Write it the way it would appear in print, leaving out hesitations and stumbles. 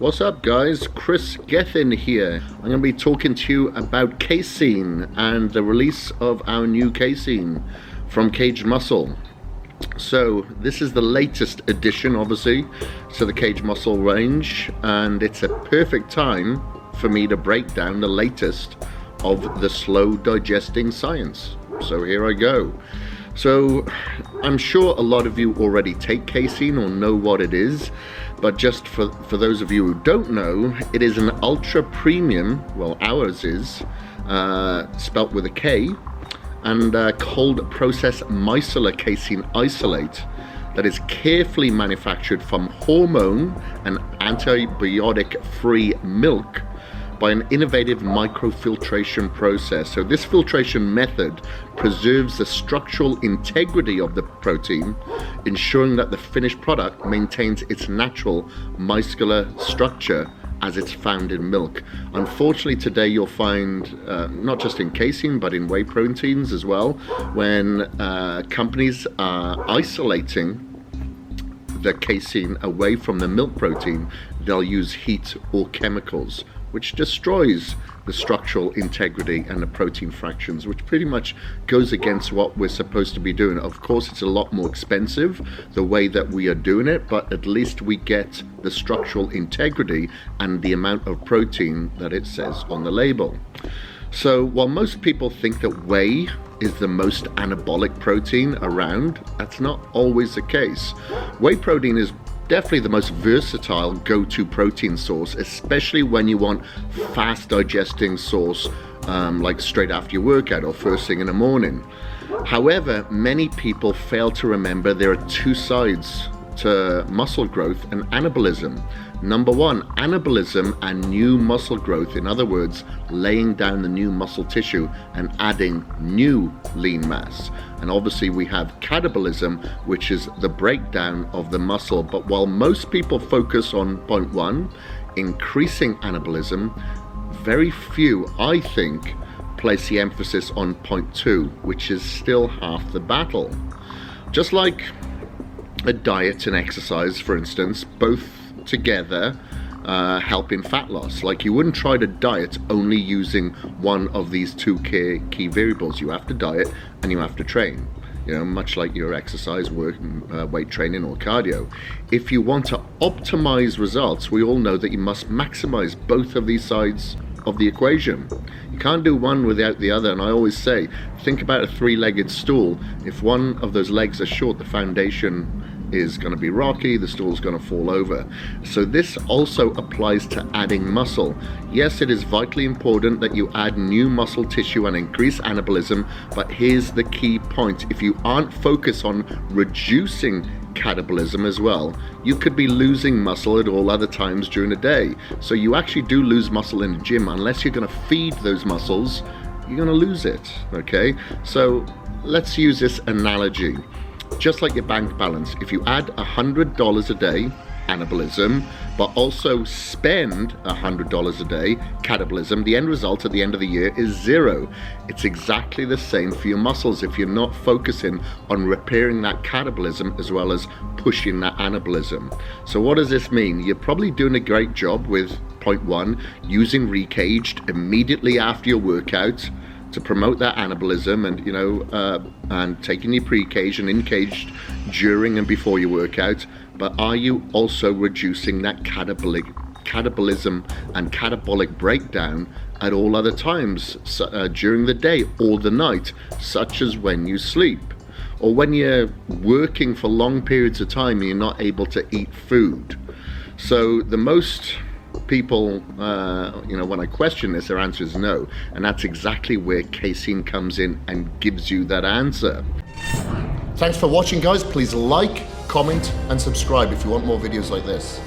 What's up guys, Kris Gethin here. I'm going to be talking to you about Kasein and the release of our new Kasein from Caged Muscle. So this is the latest addition obviously to the Caged Muscle range, and it's a perfect time for me to break down the latest of the slow digesting science. So here I go. So I'm sure a lot of you already take Kasein or know what it is, but just for those of you who don't know, it is an ultra premium, well ours is, spelt with a K, and cold processed micellar casein isolate that is carefully manufactured from hormone and antibiotic free milk by an innovative microfiltration process. So this filtration method preserves the structural integrity of the protein, ensuring that the finished product maintains its natural micellar structure as it's found in milk. Unfortunately today you'll find, not just in casein but in whey proteins as well, when companies are isolating the casein away from the milk protein, they'll use heat or chemicals, which destroys the structural integrity and the protein fractions, which pretty much goes against what we're supposed to be doing. Of course, it's a lot more expensive the way that we are doing it, but at least we get the structural integrity and the amount of protein that it says on the label. So while most people think that whey is the most anabolic protein around, that's not always the case. Whey protein is definitely the most versatile go-to protein source, especially when you want fast digesting source, like straight after your workout or first thing in the morning. However, many people fail to remember there are two sides to muscle growth and anabolism. Number one, anabolism and new muscle growth, in other words, laying down the new muscle tissue and adding new lean mass. And obviously we have catabolism, which is the breakdown of the muscle. But while most people focus on point one, increasing anabolism, very few, I think, place the emphasis on point two, which is still half the battle. Just like a diet and exercise, for instance, both together help in fat loss. Like, you wouldn't try to diet only using one of these two key variables. You have to diet and you have to train, you know, much like your exercise, work, weight training or cardio. If you want to optimize results, we all know that you must maximize both of these sides of the equation. You can't do one without the other. And I always say, think about a three-legged stool. If one of those legs are short, the foundation is going to be rocky, the stool's going to fall over. So this also applies to adding muscle. Yes, it is vitally important that you add new muscle tissue and increase anabolism, but here's the key point. If you aren't focused on reducing catabolism as well, you could be losing muscle at all other times during the day. So you actually do lose muscle in the gym. Unless you're going to feed those muscles, you're going to lose it, okay? So let's use this analogy. Just like your bank balance, if you add $100 a day, anabolism, but also spend $100 a day, catabolism, the end result at the end of the year is zero. It's exactly the same for your muscles if you're not focusing on repairing that catabolism as well as pushing that anabolism. So what does this mean? You're probably doing a great job with point one, using recaged immediately after your workout to promote that anabolism, and you know, and taking your pre-caged and in-caged during and before your workout. But are you also reducing that catabolism and catabolic breakdown at all other times, during the day or the night, such as when you sleep or when you're working for long periods of time and you're not able to eat food? So the most people, you know, when I question this, their answer is no, and that's exactly where Kasein comes in and gives you that answer. Thanks for watching guys. Please like, comment and subscribe if you want more videos like this.